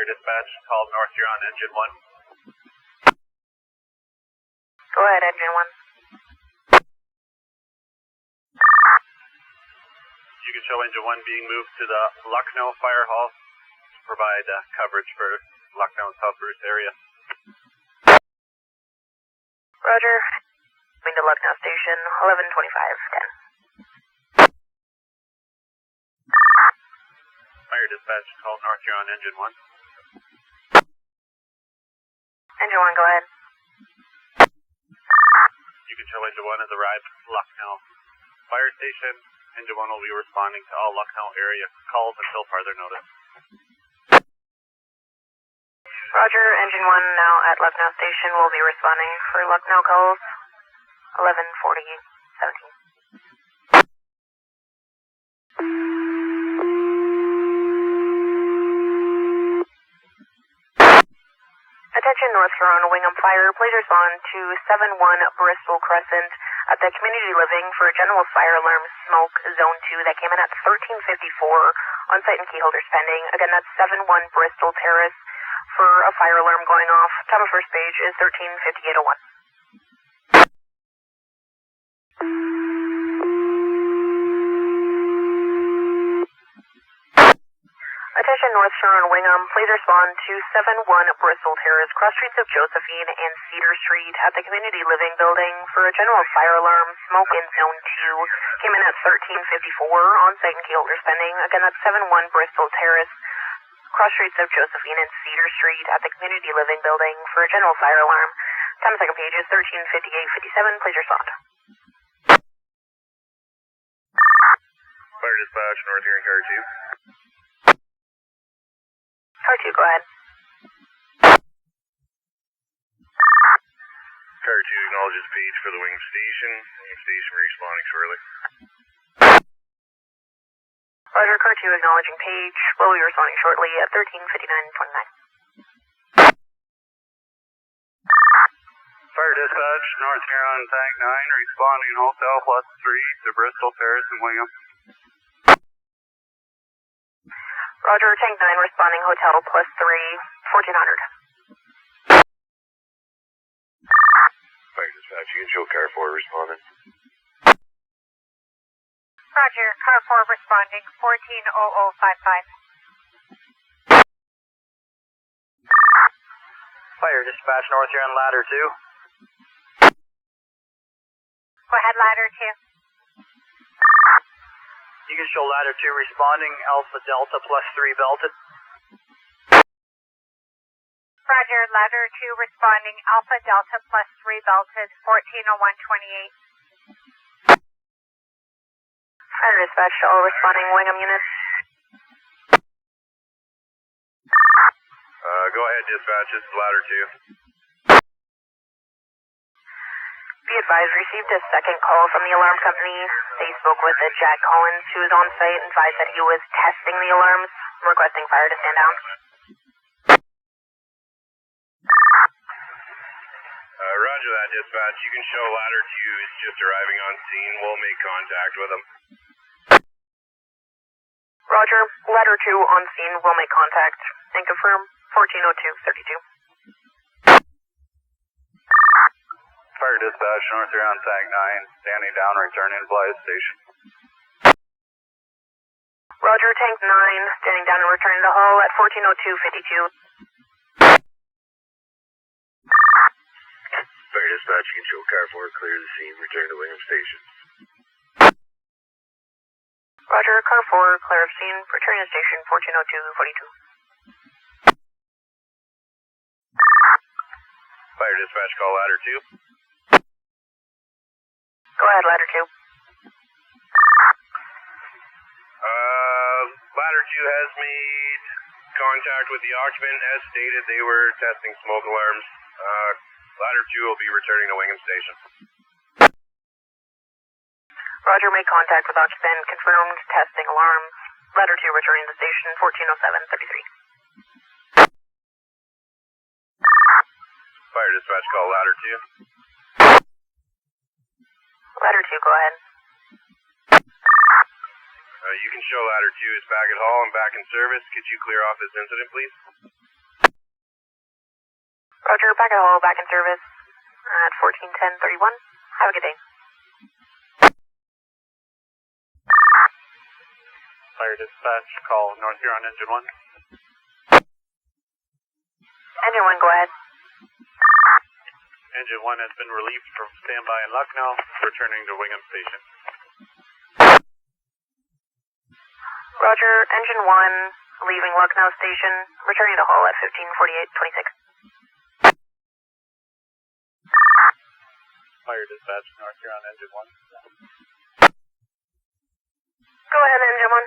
Fire dispatch called North Huron engine 1. Go ahead, engine 1. You can show engine 1 being moved to the Lucknow fire hall to provide coverage for Lucknow and South Bruce area. Roger. Going to Lucknow station, 11:25:10. Fire dispatch called North Huron engine 1. Engine 1, go ahead. You can show engine 1 has arrived at Lucknow fire station. Engine 1 will be responding to all Lucknow area calls until further notice. Roger, engine 1 now at Lucknow station will be responding for Lucknow calls, 11:40:17. Attention North Huron Wingham Fire, please respond to 71 Bristol Crescent at the Community Living for a general fire alarm smoke zone 2 that came in at 13:54, on-site and key holders pending. Again, that's 71 Bristol Terrace for a fire alarm going off. Time of first page is 13:58:01. Attention North Huron Wingham, please respond to 71 Bristol Terrace, cross streets of Josephine and Cedar Street at the Community Living Building for a general fire alarm, smoke in zone 2, came in at 13:54, on-site and key holders pending. Again, that's 71 Bristol Terrace, cross streets of Josephine and Cedar Street at the Community Living Building for a general fire alarm. Time of second page is 13:58:57, please respond. Fire dispatch, North Huron car 2. Car 2, go ahead. Car 2 acknowledges page for the Wingham station. Wingham station responding shortly. Roger, car 2 acknowledging page. Will be responding shortly at 13:59:29. Fire dispatch, North Huron tank 9 responding hotel +3 to Bristol Terrace and Wingham. Roger, tank 9 responding hotel +3, 1400. Fire dispatch, you can show car 4 responding. Roger, car 4 responding, 14:00:55. Fire dispatch, North Huron ladder 2. Go ahead, ladder 2. You can show ladder 2 responding, Alpha Delta +3 belted. Roger, ladder 2 responding, Alpha Delta +3 belted, 14:01:28. Fire dispatch to all responding Wingham units. Go ahead dispatch, this is ladder 2. Be advised, received a second call from the alarm company. They spoke with Jack Collins, who was on site, and advised that he was testing the alarms, requesting fire to stand down. Roger that dispatch, you can show ladder 2 is just arriving on scene. We'll make contact with him. Roger, ladder 2 on scene, will make contact and confirm 14:02:32. Fire dispatch, North Huron tank 9, standing down, returning Blyth station. Roger, tank 9, standing down and returning to hull at 14:02:52. Fire dispatch, you can show car 4 clear the scene, return to Wingham station. Roger, car 4, clear of scene, returning to station 14:02:42. Fire dispatch, call ladder 2. Go ahead, ladder 2. Ladder 2 has made contact with the occupant. As stated, they were testing smoke alarms. Ladder 2 will be returning to Wingham station. Roger, made contact with occupant, confirmed testing alarms. Ladder 2 returning to station 14:07:33. Fire dispatch, call ladder 2. Ladder 2, go ahead. You can show ladder 2 is back at hall and back in service. Could you clear off this incident, please? Roger, back at hall, back in service at 14:10:31. Have a good day. Fire dispatch, call North Huron Engine 1. Engine 1, go ahead. Engine 1 has been relieved from standby in Lucknow, returning to Wingham Station. Roger, Engine 1, leaving Lucknow Station, returning to Hall at 15:48:26. Fire dispatch, North Huron Engine 1. Go ahead, Engine 1.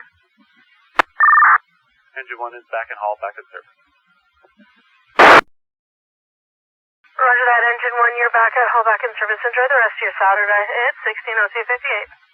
Engine 1 is back in hall, back in service. Roger that, Engine 1, you're back at Hall, back in service. Enjoy the rest of your Saturday. It's 16:02:58.